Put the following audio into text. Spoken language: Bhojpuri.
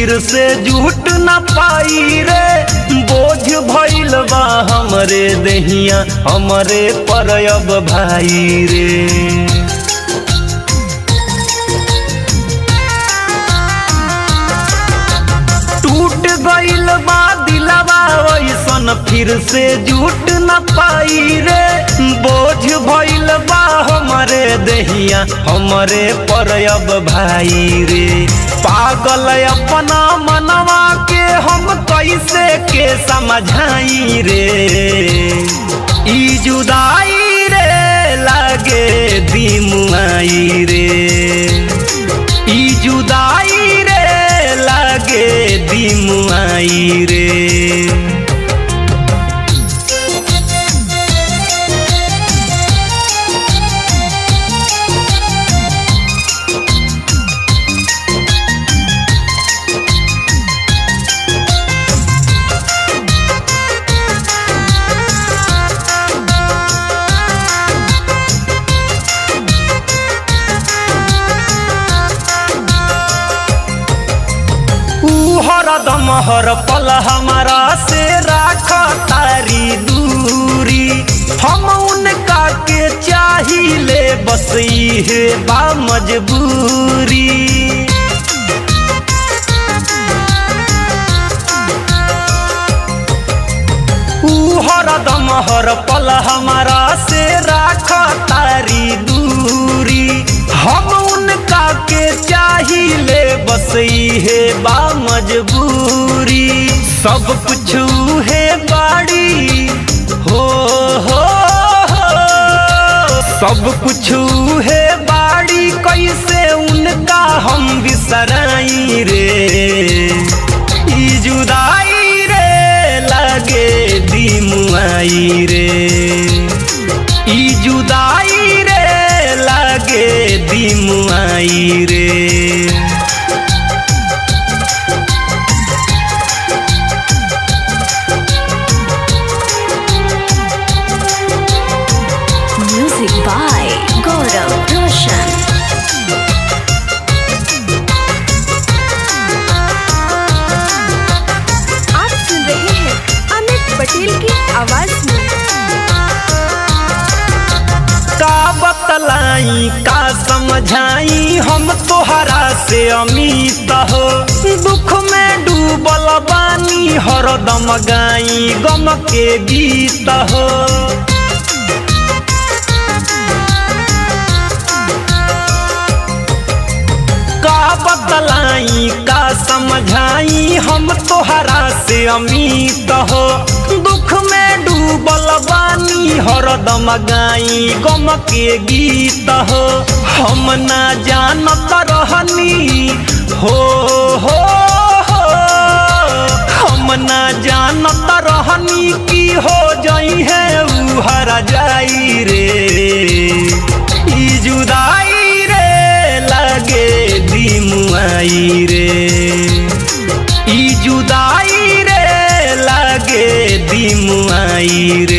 फिर से जुट न पाई रे, बोझ भइल बा हमरे देहिया हमरे पर अब भाई रे। टूट गइल बा दिलवा ऐसन फिर से जुट न पाई रे, बोझ भइल बा हमरे देहिया हमरे पर अब भाई रे। पागल अपना मनवा के हम कैसे के समझाई रे, ई जुदाई रे लागे दिमुआई रे, ई जुदाई रे लागे दिमुआई रे। हरदम हर पल हमारा से राख तारी दूरी, हम उनका के चाहिए बस ये बा मजबूरी। हरदम हर पल हमारा से राख तारी दूरी, हम उनका के चाहिए बस ये बा मजबूरी। सब कुछ है बाड़ी हो, सब कुछ है बाड़ी कैसे उनका हम बिसराई रे, ई जुदाई रे लागे दिमुआई रे, ई जुदाई रे लागे दिमुआई रे। म्यूजिक बाय गौरव रोशन। आप सुन रहे हैं अमित पटेल की आवाज में। का बतलाई का समझाई हम तोहरा से अमित हो, दुख में डूबल बानी हरदम गाई गम के गीत हो। का बतलाई का समझाई हम तोहरा से अमित हो, दुख में डूबल बानी हरदम गाई गम के गीत हो। हम ना जानत रहनी हो, हम ना जानत रहनी की हो जाई है ऊ हरा जाई रे, ई जुदाई रे लागे दिमुआई रे, ई जुदाई रे लागे दिमुआई रे।